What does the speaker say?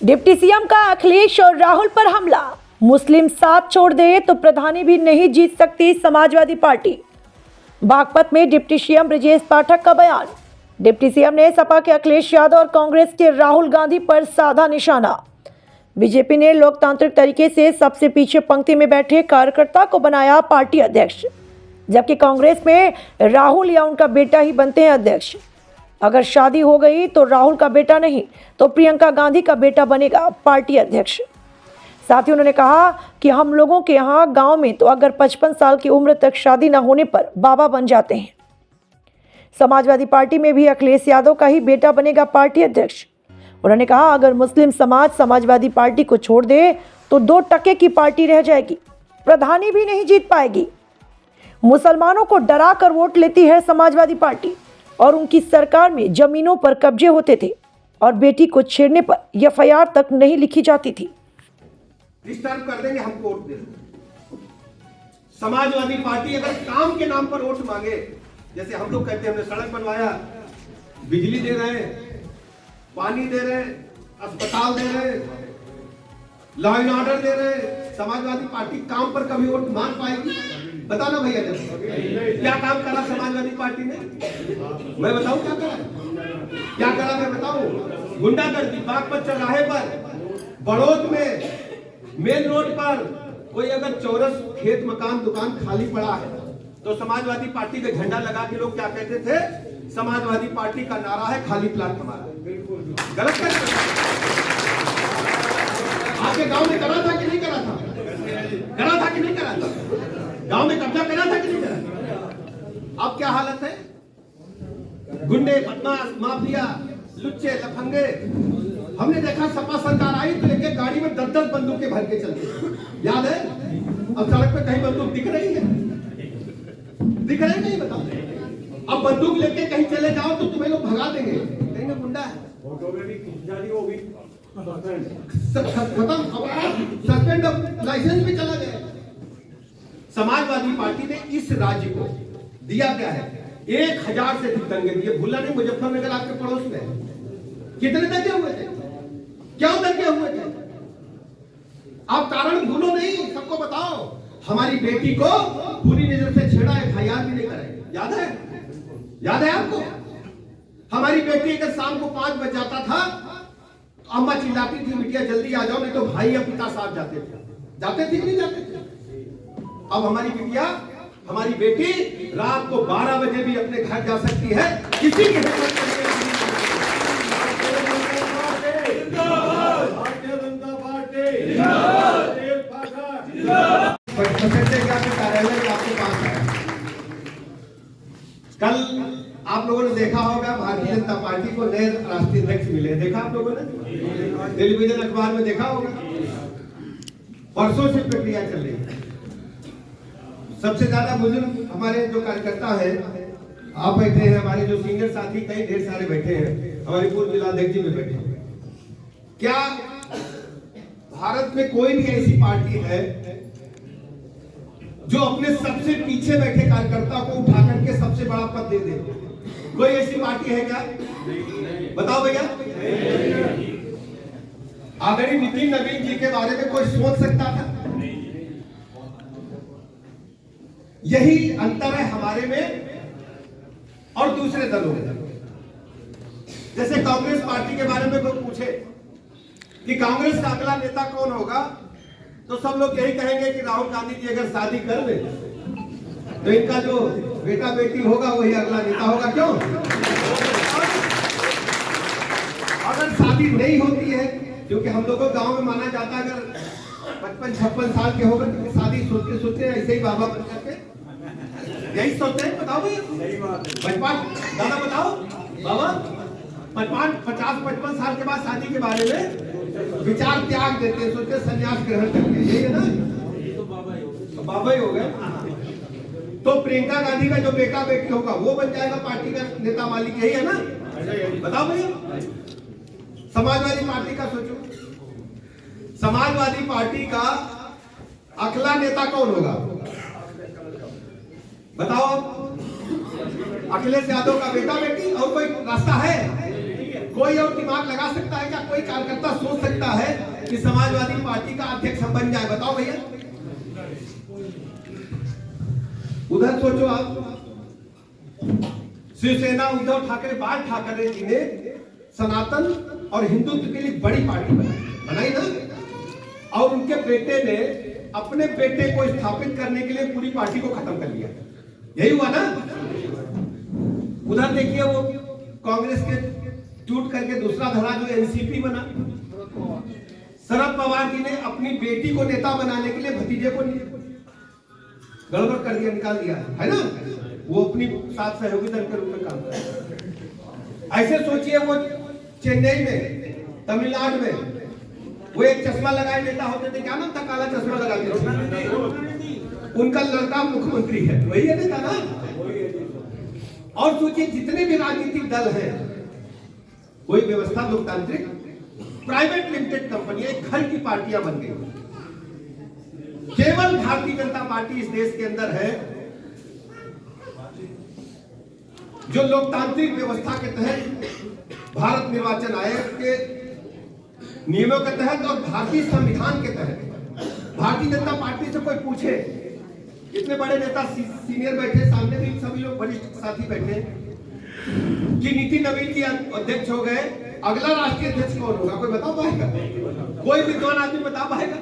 Deputy CM का अखिलेश और राहुल पर हमला। मुस्लिम साथ छोड़ दे तो प्रधानी भी नहीं जीत सकती समाजवादी पार्टी। बागपत में डिप्टी सीएम ब्रजेश पाठक का बयान। डिप्टी सीएम ने सपा के अखिलेश यादव और कांग्रेस के राहुल गांधी पर साधा निशाना। बीजेपी ने लोकतांत्रिक तरीके से सबसे पीछे पंक्ति में बैठे कार्यकर्ता को बनाया पार्टी अध्यक्ष, जबकि कांग्रेस में राहुल या उनका बेटा ही बनते हैं अध्यक्ष। अगर शादी हो गई तो राहुल का बेटा नहीं तो प्रियंका गांधी का बेटा बनेगा पार्टी अध्यक्ष। साथ ही उन्होंने कहा कि हम लोगों के यहाँ गांव में तो अगर 55 साल की उम्र तक शादी न होने पर बाबा बन जाते हैं। समाजवादी पार्टी में भी अखिलेश यादव का ही बेटा बनेगा पार्टी अध्यक्ष। उन्होंने कहा अगर मुस्लिम समाज समाजवादी पार्टी को छोड़ दे तो 2 टके की पार्टी रह जाएगी, प्रधानी भी नहीं जीत पाएगी। मुसलमानों को डरा कर वोट लेती है समाजवादी पार्टी और उनकी सरकार में जमीनों पर कब्जे होते थे और बेटी को छेड़ने पर एफआईआर तक नहीं लिखी जाती थी। डिस्टर्ब कर देंगे, हम वोट दे देंगे। समाजवादी पार्टी अगर काम के नाम पर वोट मांगे, जैसे हम लोग कहते हैं हमने सड़क बनवाया, बिजली दे रहे हैं, पानी दे रहे हैं, अस्पताल दे रहे हैं, लॉ एंड ऑर्डर दे रहे हैं, समाजवादी पार्टी काम पर कभी वोट मांग पाएगी? बताना भैया, क्या काम करा समाजवादी पार्टी ने? मैं बताऊं क्या करा? क्या करा मैं बताऊं? गुंडागर्दी बागपत चौराहे पर, बड़ौद में मेन रोड पर कोई अगर चौरस खेत मकान दुकान खाली पड़ा है तो समाजवादी पार्टी का झंडा लगा के लोग क्या कहते थे? समाजवादी पार्टी का नारा है खाली प्लाट हमारा। गलत कर आपके गांव में करा था कि नहीं करा था? करा था कि नहीं करा था? गांव में कब्जा करा था कि नहीं करा? अब क्या हालत है? गुंडे, बदमाश, माफिया, लुच्चे, लफंगे। हमने देखा सपा सरकार आई तो एक गाड़ी में 10-10 बंदूकें भर के चलती, याद है? अब सड़क पे कहीं बंदूक दिख रही है? दिख रही नहीं? बताओ। अब बंदूक लेके कहीं चले जाओ तो तुम्हें लोग भगा देंगे, कहेंगे गुंडा है। फोटो में भी खिंचानी होगी, खत्म, सस्पेंड, लाइसेंस भी चला गया। समाजवादी पार्टी ने इस राज्य को दिया क्या है? 1000 से अधिक दंगे दिए। भूला नहीं, मुजफ्फरनगर आपके पड़ोस में कितने दंगे हुए थे? क्यों दंगे हुए थे? आप कारण भूलो नहीं, सबको बताओ। हमारी बेटी को पूरी नजर से छेड़ा, एफआईआर भी नहीं कराई, याद है? याद है आपको? हमारी बेटी अगर शाम को 5 बज जाता था तो अम्मा चिल्लाती थी बिटिया जल्दी आ जाओ, नहीं तो भाई या पिता साथ जाते थे कि नहीं जाते थे? अब हमारी बिटिया, हमारी बेटी रात को 12 बजे भी अपने घर जा सकती है, किसी की हिम्मत नहीं। कार्यालय आपके पास है। कल आप लोगों ने देखा होगा भारतीय जनता पार्टी को नए राष्ट्रीय अध्यक्ष मिले, देखा आप लोगों ने? टेलीविजन अखबार में देखा होगा। वर्षों से प्रक्रिया चल रही है। सबसे ज्यादा बुजुर्ग हमारे जो कार्यकर्ता है, आप बैठे हैं, हमारे जो सीनियर साथी कई ढेर सारे बैठे हैं, हमारे पूर्व जिलाध्यक्ष जी भी बैठे हैं। क्या भारत में कोई भी ऐसी पार्टी है जो अपने सबसे पीछे बैठे कार्यकर्ता को उठा करके सबसे बड़ा पद दे दे? कोई ऐसी पार्टी है क्या? बताओ भैया। आदरणीय नितिन नवीन जी के बारे में कोई सोच सकता था? यही अंतर है हमारे में और दूसरे दलों में। जैसे कांग्रेस पार्टी के बारे में कोई पूछे कि कांग्रेस का अगला नेता कौन होगा, तो सब लोग यही कहेंगे कि राहुल गांधी जी अगर शादी कर ले तो इनका जो बेटा बेटी होगा वही अगला नेता होगा। क्यों? अगर शादी नहीं होती है, क्योंकि हम लोगों गांव में माना जाता है अगर 55-56 साल के होगा तो शादी सोचते सोचते ऐसे ही बाबा बन जाते, यही सोचते हैं। बताओ भैया, 55 दादा बताओ बाबा, 50-55 साल के बाद शादी के बारे में विचार त्याग देते हैं, सोचते संन्यास ग्रहण करते हैं, यही है ना? बाबा ही हो गए। तो प्रियंका गांधी का जो बेटा बेटी होगा वो बन जाएगा पार्टी का नेता मालिक, यही है ना? बताओ भैया। समाजवादी पार्टी का सोचो, समाजवादी पार्टी का अगला नेता कौन होगा? बताओ। अखिलेश यादव का बेटा बेटी और कोई रास्ता है? कोई और दिमाग लगा सकता है क्या? कोई कार्यकर्ता सोच सकता है कि समाजवादी पार्टी का अध्यक्ष हम बन जाए? बताओ भैया, उधर सोचो आप। शिवसेना उद्धव ठाकरे, बाल ठाकरे जी ने सनातन और हिंदुत्व के लिए बड़ी पार्टी बनाई ना, और उनके बेटे ने अपने बेटे को स्थापित करने के लिए पूरी पार्टी को खत्म कर लिया। यही हुआ ना। उधर देखिए वो कांग्रेस के टूट करके दूसरा धड़ा जो एनसीपी बना, शरद पवार जी ने अपनी बेटी को नेता बनाने के लिए भतीजे को गड़बड़ कर दिया, निकाल दिया, है ना। वो अपनी साथ सहयोगी दल के रूप में काम कर रहा है। ऐसे सोचिए वो चेन्नई में, तमिलनाडु में वो एक चश्मा लगाए नेता होते थे, क्या नाम था, काला चश्मा लगा के, उनका लड़का मुख्यमंत्री है, वही है नेता ना। और सोचिए जितने भी राजनीतिक दल हैं, कोई व्यवस्था लोकतांत्रिक, प्राइवेट लिमिटेड कंपनी, एक घर की पार्टियां बन गई। केवल भारतीय जनता पार्टी इस देश के अंदर है जो लोकतांत्रिक व्यवस्था के तहत, भारत निर्वाचन आयोग के नियमों के तहत और भारतीय संविधान के तहत, भारतीय जनता पार्टी से कोई पूछे, इतने बड़े नेता सीनियर बैठे, सामने भी सभी लोग वरिष्ठ साथी बैठे, कि नीति नवीन जी अध्यक्ष हो गए, अगला राष्ट्रीय अध्यक्ष कौन होगा? कोई बता पाएगा? कोई विद्वान आदमी बता पाएगा?